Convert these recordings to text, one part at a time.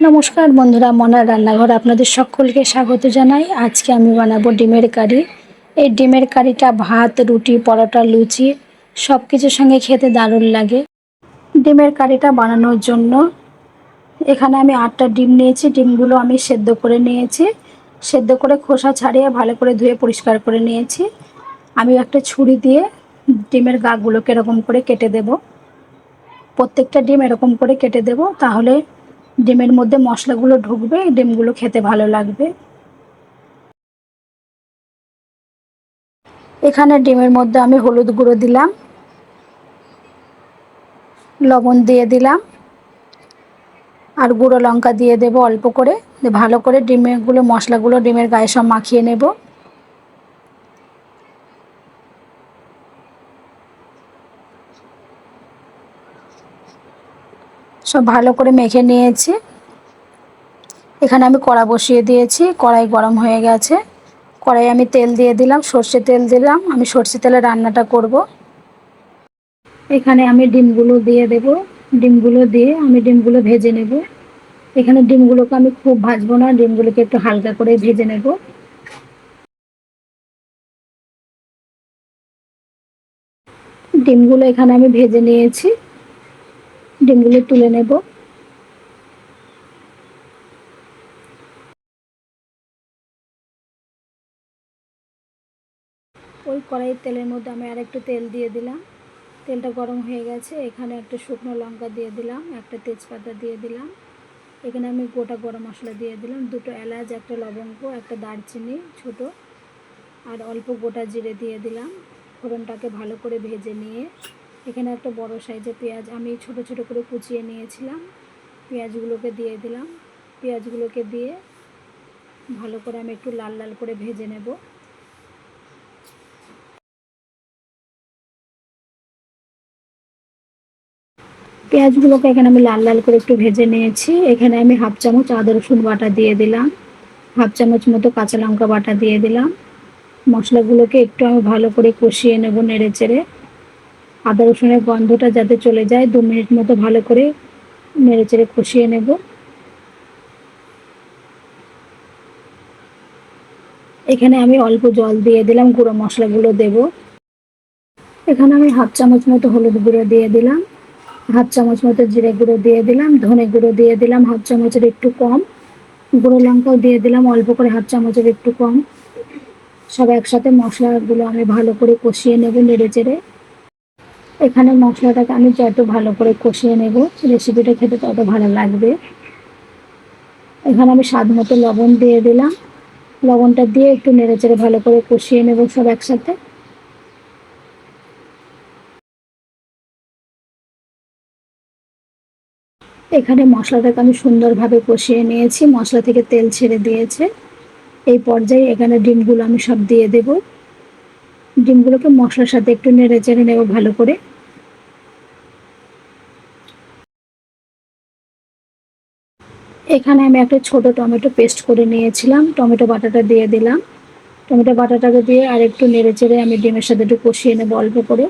নমস্কার বন্ধুরা, মনার রান্নাঘরে আপনাদের সকলকে স্বাগত জানাই। আজকে আমি বানাবো ডিমের কারি। এই ডিমের কারিটা ভাত, রুটি, পরোটা, লুচি সব কিছুর সঙ্গে খেতে দারুণ লাগে। ডিমের কারিটা বানানোর জন্য এখানে আমি 8টা ডিম নিয়েছি। ডিমগুলো আমি সেদ্ধ করে নিয়েছি। সেদ্ধ করে খোসা ছাড়িয়ে ভালো করে ধুয়ে পরিষ্কার করে নিয়েছি। আমি একটা ছুরি দিয়ে ডিমের গাগুলোকে এরকম করে কেটে দেব। প্রত্যেকটা ডিম এরকম করে কেটে দেব, তাহলে ডিমের মধ্যে মশলাগুলো ঢুকবে, ডিমগুলো খেতে ভালো লাগবে। এখানে ডিমের মধ্যে আমি হলুদ গুঁড়ো দিলাম, লবণ দিয়ে দিলাম আর গুঁড়ো লঙ্কা দিয়ে দেব অল্প করে। ভালো করে ডিমেরগুলো মশলাগুলো ডিমের গায়ে সব মাখিয়ে নেব। সব ভালো করে মেখে নিয়েছি। এখানে আমি কড়া বসিয়ে দিয়েছি, কড়াই গরম হয়ে গেছে। কড়াই আমি তেল দিয়ে দিলাম, সর্ষে তেল দিলাম। আমি সর্ষে তেলে রান্নাটা করব। এখানে আমি ডিমগুলো দিয়ে দেব। ডিমগুলো দিয়ে আমি ডিমগুলো ভেজে নেব। এখানে ডিমগুলোকে আমি খুব ভাজবো না, ডিমগুলোকে একটু হালকা করে ভেজে নেব। ডিমগুলো এখানে আমি ভেজে নিয়েছি, ডিমগুলো তুলে নেব। ওই কড়াইয়ের তেলের মধ্যে আমি আর একটু তেল দিয়ে দিলাম। তেলটা গরম হয়ে গেছে। এখানে একটা শুকনো লঙ্কা দিয়ে দিলাম, একটা তেজপাতা দিয়ে দিলাম। এখানে আমি গোটা গরম মশলা দিয়ে দিলাম, 2টো এলাচ, একটা লবঙ্গ, একটা দারচিনি ছোট, আর অল্প গোটা জিরে দিয়ে দিলাম। ফোড়নটাকে ভালো করে ভেজে নিয়ে এখানে একটা বড় সাইজের পেঁয়াজ আমি ছোট ছোট করে কুচিয়ে নিয়েছিলাম, পেঁয়াজগুলোকে দিয়ে দিলাম। পেঁয়াজগুলোকে দিয়ে ভালো করে আমি একটু লাল লাল করে ভেজে নেব। পেঁয়াজগুলোকে এখানে আমি লাল লাল করে একটু ভেজে নিয়েছি। এখানে আমি 1/2 চামচ আদা রসুন বাটা দিয়ে দিলাম, 1/2 চামচ মতো কাঁচা লঙ্কা বাটা দিয়ে দিলাম। মশলাগুলোকে একটু আমি ভালো করে কষিয়ে নেব নেড়ে চেড়ে। আদা রসুনের গন্ধটা যাতে চলে যায়, 2 মিনিট মতো ভালো করে নেড়ে চেড়ে কষিয়ে নেব। এখানে আমি অল্প জল দিয়ে দিলাম, গুঁড়ো মশলাগুলো দেব। এখানে আমি 1/2 চামচ মতো হলুদ গুঁড়ো দিয়ে দিলাম, 1/2 চামচ মতো জিরে গুঁড়ো দিয়ে দিলাম, ধনে গুঁড়ো দিয়ে দিলাম 1/2 চামচের একটু কম, গুঁড়ো লঙ্কাও দিয়ে দিলাম অল্প করে 1/2 চামচের একটু কম। সব একসাথে মশলাগুলো আমি ভালো করে কষিয়ে নেব নেড়ে চেড়ে। এখানে মশলাটাকে আমি যত ভালো করে কষিয়ে নেব, রেসিপিটা খেতে তত ভালো লাগবে। এখানে আমি স্বাদ মতো লবণ দিয়ে দিলাম। লবণটা দিয়ে একটু নেড়ে চেড়ে ভালো করে কষিয়ে নেব সব একসাথে। এখানে মশলাটাকে আমি সুন্দরভাবে কষিয়ে নিয়েছি, মশলা থেকে তেল ছেড়ে দিয়েছে। এই পর্যায়ে এখানে ডিমগুলো আমি সব দিয়ে দেব। ডিমগুলোকে মশলার সাথে একটু নেড়ে চেড়ে নেব ভালো করে। এখানে আমি একটা ছোট টমেটো পেস্ট করে নিয়েছিলাম, টমেটো বাটাটা দিয়ে দিলাম। টমেটো বাটাটাকে দিয়ে আর একটু নেড়ে চেড়ে আমি ডিমের সাথে একটু কষিয়ে নেব অল্প করে।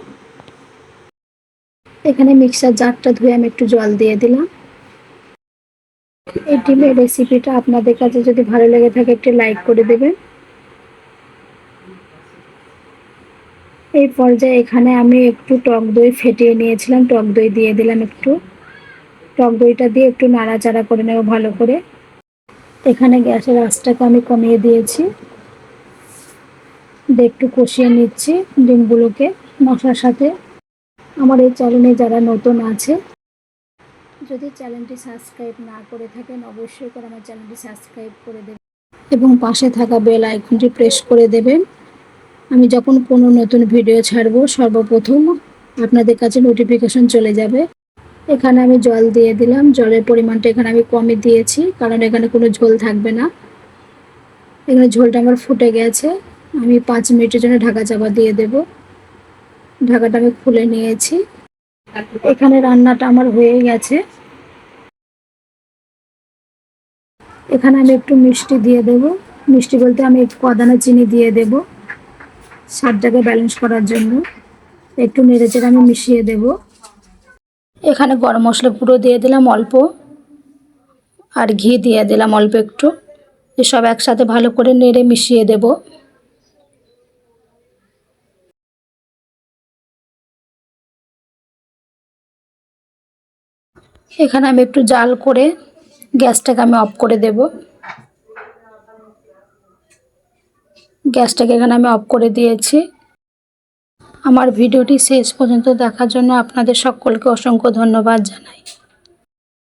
এখানে মিক্সার জারটা ধুয়ে আমি একটু জল দিয়ে দিলাম। এই ডিমের রেসিপিটা আপনাদের কাছে যদি ভালো লেগে থাকে একটু লাইক করে দেবেন। এই পর্যায়ে এখানে আমি একটু টক দই ফেটিয়ে নিয়েছিলাম, টক দই দিয়ে দিলাম একটু। টক দইটা দিয়ে একটু নাড়াচাড়া করে নেব ভালো করে। এখানে গ্যাসের আঁচটাকে আমি কমিয়ে দিয়েছি, দিয়ে একটু কষিয়ে নিচ্ছি ডিমগুলোকে মশলার সাথে। আমার এই চ্যানেলে যারা নতুন আছে, যদি চ্যানেলটি সাবস্ক্রাইব না করে থাকেন অবশ্যই করে আমার চ্যানেলটি সাবস্ক্রাইব করে দেবেন এবং পাশে থাকা বেল আইকনটি প্রেস করে দেবেন। আমি যখন কোনো নতুন ভিডিও ছাড়বো সর্বপ্রথম আপনাদের কাছে নোটিফিকেশন চলে যাবে। এখানে আমি জল দিয়ে দিলাম, জলের পরিমাণটা এখানে আমি কমই দিয়েছি কারণ এখানে কোনো ঝোল থাকবে না। এখানে ঝোলটা আমার ফুটে গেছে, আমি 5 মিনিটের জন্য ঢাকা চাপা দিয়ে দেব। ঢাকাটা আমি খুলে নিয়েছি। এখানে রান্নাটা আমার হয়ে গেছে। এখানে আমি একটু মিষ্টি দিয়ে দেব, মিষ্টি বলতে আমি একটু কদানা চিনি দিয়ে দেব স্বাদটাকে ব্যালেন্স করার জন্য। একটু নেড়েচেড়ে আমি মিশিয়ে দেব। এখানে গরম মশলা গুঁড়ো দিয়ে দিলাম অল্প, আর ঘি দিয়ে দিলাম অল্প একটু। এসব একসাথে ভালো করে নেড়ে মিশিয়ে দেব। এখানে আমি একটু জাল করে গ্যাসটাকে আমি অফ করে দেব। গ্যাসটাকে এখানে আমি অফ করে দিয়েছি। আমার ভিডিওটি শেষ পর্যন্ত দেখার জন্য আপনাদের সকলকে অসংখ্য ধন্যবাদ জানাই।